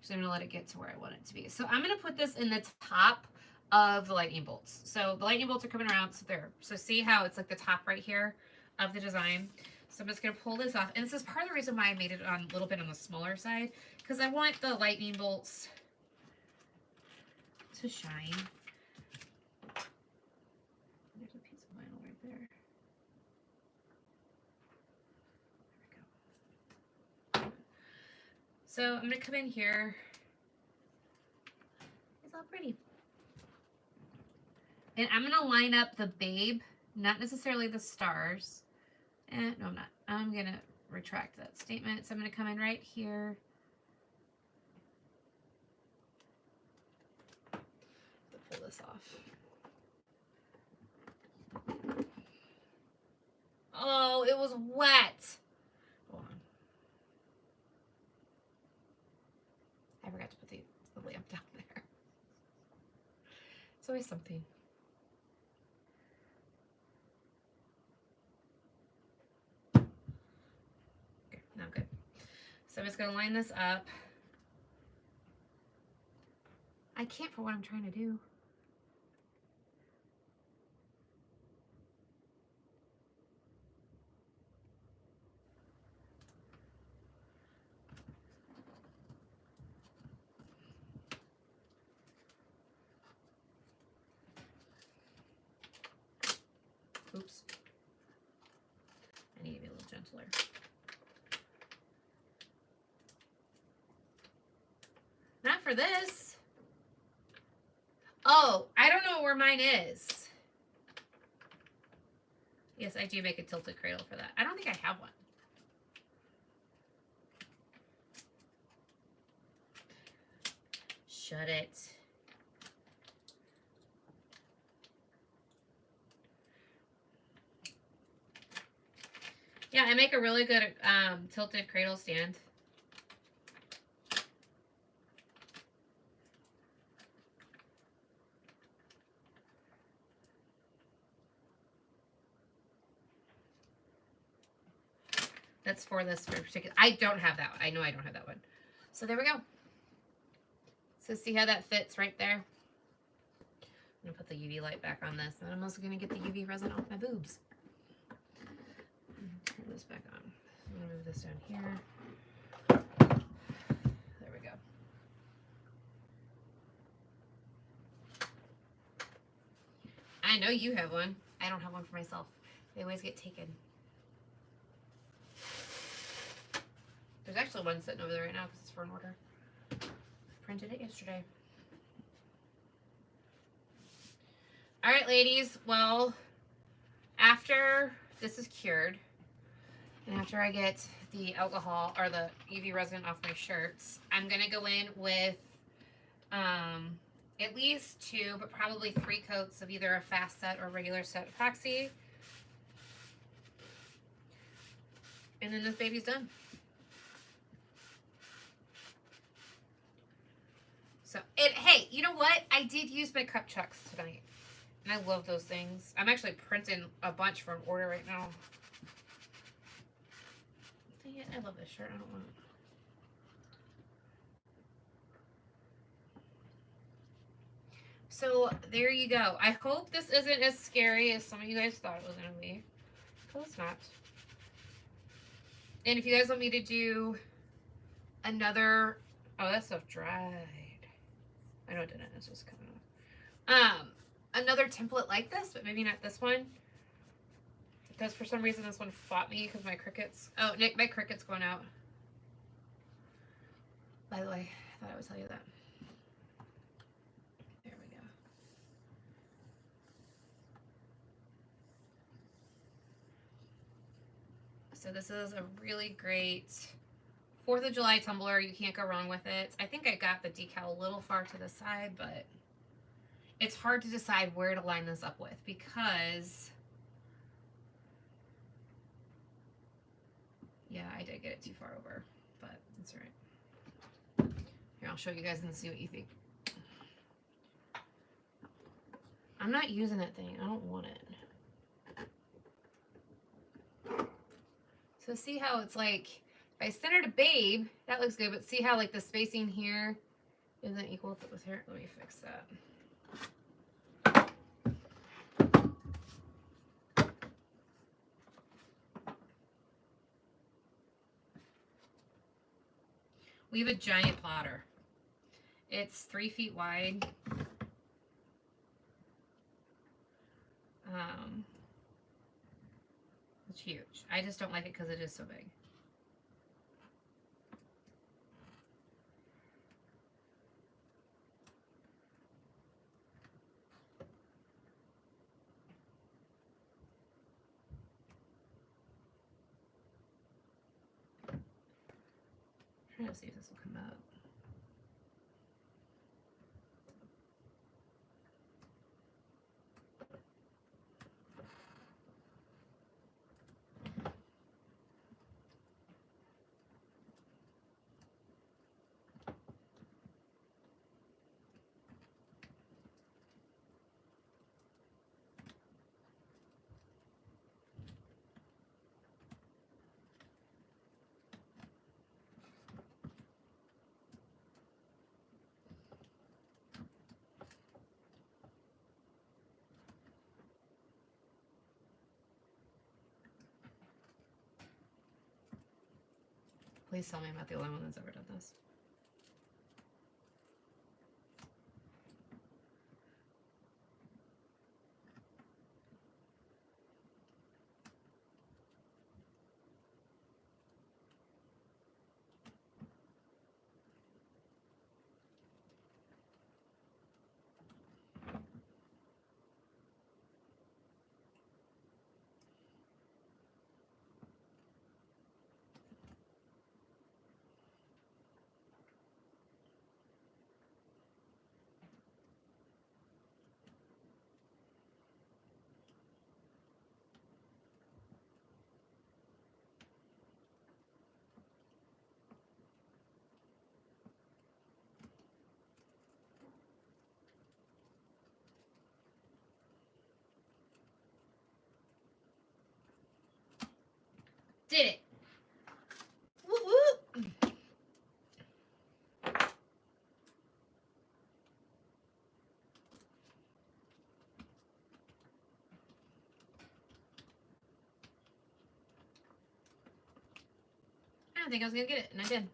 So I'm going to let it get to where I want it to be. So I'm going to put this in the top of the lightning bolts. So the lightning bolts are coming around. So there. So see how it's like the top right here of the design. So I'm just going to pull this off. And this is part of the reason why I made it on a little bit on the smaller side, because I want the lightning bolts to shine. There's a piece of vinyl right there. So I'm going to come in here. It's all pretty. And I'm going to line up the babe, not necessarily the stars. No, I'm not. I'm going to retract that statement. So I'm going to come in right here. Pull this off. Oh, it was wet. Hold on. I forgot to put the lamp down there. It's always something. Okay, now I'm good. So I'm just going to line this up. I can't for what I'm trying to do. Oops. I need to be a little gentler. Not for this. Oh, I don't know where mine is. Yes, I do make a tilted cradle for that. I don't think I have one. Shut it. Yeah, I make a really good tilted cradle stand. That's for this particular. I don't have that. I know I don't have that one. So there we go. So see how that fits right there? I'm going to put the UV light back on this. And I'm also going to get the UV resin off my boobs. Turn this back on. I'm going to move this down here. There we go. I know you have one. I don't have one for myself. They always get taken. There's actually one sitting over there right now because it's for an order. Printed it yesterday. All right, ladies. Well, after this is cured, and after I get the alcohol or the UV resin off my shirts, I'm going to go in with at least 2, but probably 3 coats of either a fast set or regular set epoxy. And then this baby's done. So, hey, you know what? I did use my cup chucks tonight. And I love those things. I'm actually printing a bunch for an order right now. Dang it, I love this shirt. I don't want it. So, there you go. I hope this isn't as scary as some of you guys thought it was going to be. Because it's not. And if you guys want me to do another... Oh, that stuff dried. I know it didn't. It's just coming off. Another template like this, but maybe not this one. Because for some reason this one fought me because my crickets... Oh, Nick, my cricket's going out. By the way, I thought I would tell you that. There we go. So this is a really great 4th of July tumbler. You can't go wrong with it. I think I got the decal a little far to the side, but it's hard to decide where to line this up with because, yeah, I did get it too far over, but that's all right. Here, I'll show you guys and see what you think. I'm not using that thing. I don't want it. So see how it's like, if I centered a babe, that looks good, but see how like the spacing here isn't equal with her? Let me fix that. We have a giant plotter. It's 3 feet wide. It's huge. I just don't like it because it is so big. I'm trying to see if this will come up. Please tell me I'm not the only one that's ever done this. Did it. Woo woo. I don't think I was going to get it, and I did.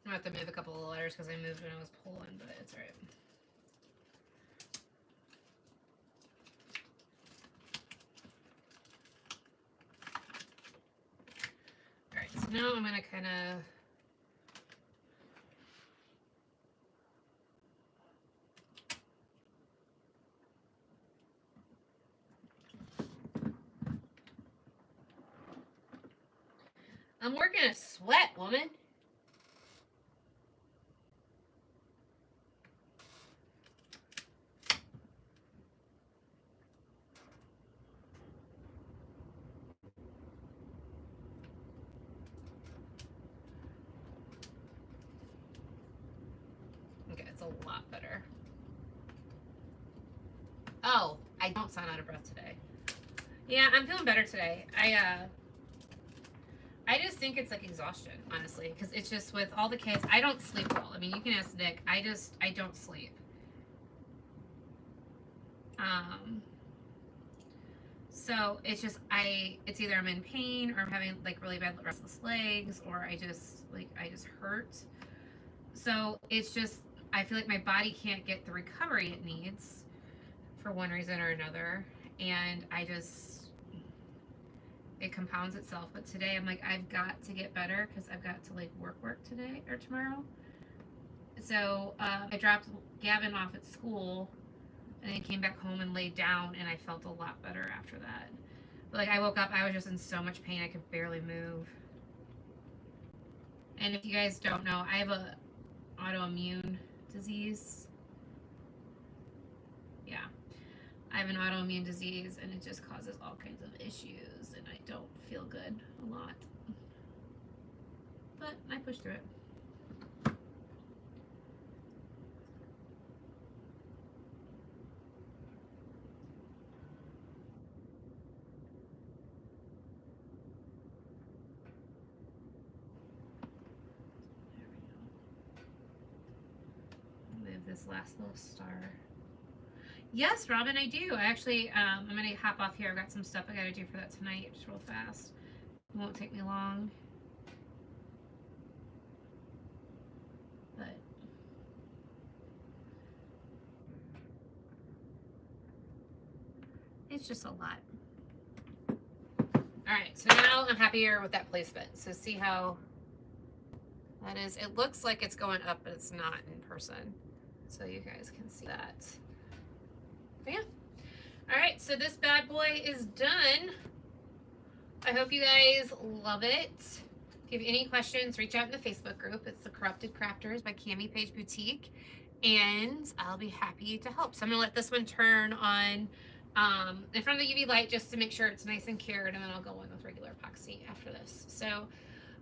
I'm going to have to move a couple of letters because I moved when I was pulling, but it's alright. Alright, so now I'm going to kind of... I'm working a sweat, woman. Okay, it's a lot better. Oh, I don't sound out of breath today. Yeah, I'm feeling better today. I just think it's like exhaustion, honestly, because it's just with all the kids. I don't sleep well. I mean, you can ask Nick. I don't sleep. So it's just it's either I'm in pain or I'm having like really bad restless legs or I just hurt. So it's just I feel like my body can't get the recovery it needs. for one reason or another, and it compounds itself. But today I'm like, I've got to get better because I've got to like work today or tomorrow. So I dropped Gavin off at school and then came back home and laid down, and I felt a lot better after that. But like I woke up, I was just in so much pain I could barely move. And if you guys don't know, I have a autoimmune disease. Yeah. I have an autoimmune disease, and it just causes all kinds of issues, and I don't feel good a lot. But I push through it. This last little star. Yes, Robin, I do. I actually, I'm going to hop off here. I've got some stuff I got to do for that tonight, just real fast. It won't take me long. But it's just a lot. All right, so now I'm happier with that placement. So see how that is. It looks like it's going up, but it's not in person. So you guys can see that. But yeah. All right, so this bad boy is done. I hope you guys love it. If you have any questions, reach out in the Facebook group. It's the Corrupted Crafters by Cami Page Boutique, and I'll be happy to help. So I'm gonna let this one turn on in front of the UV light just to make sure it's nice and cured, and then I'll go in with regular epoxy after this. So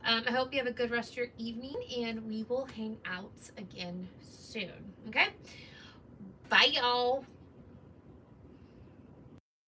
I hope you have a good rest of your evening, and we will hang out again soon. Okay? Bye, y'all.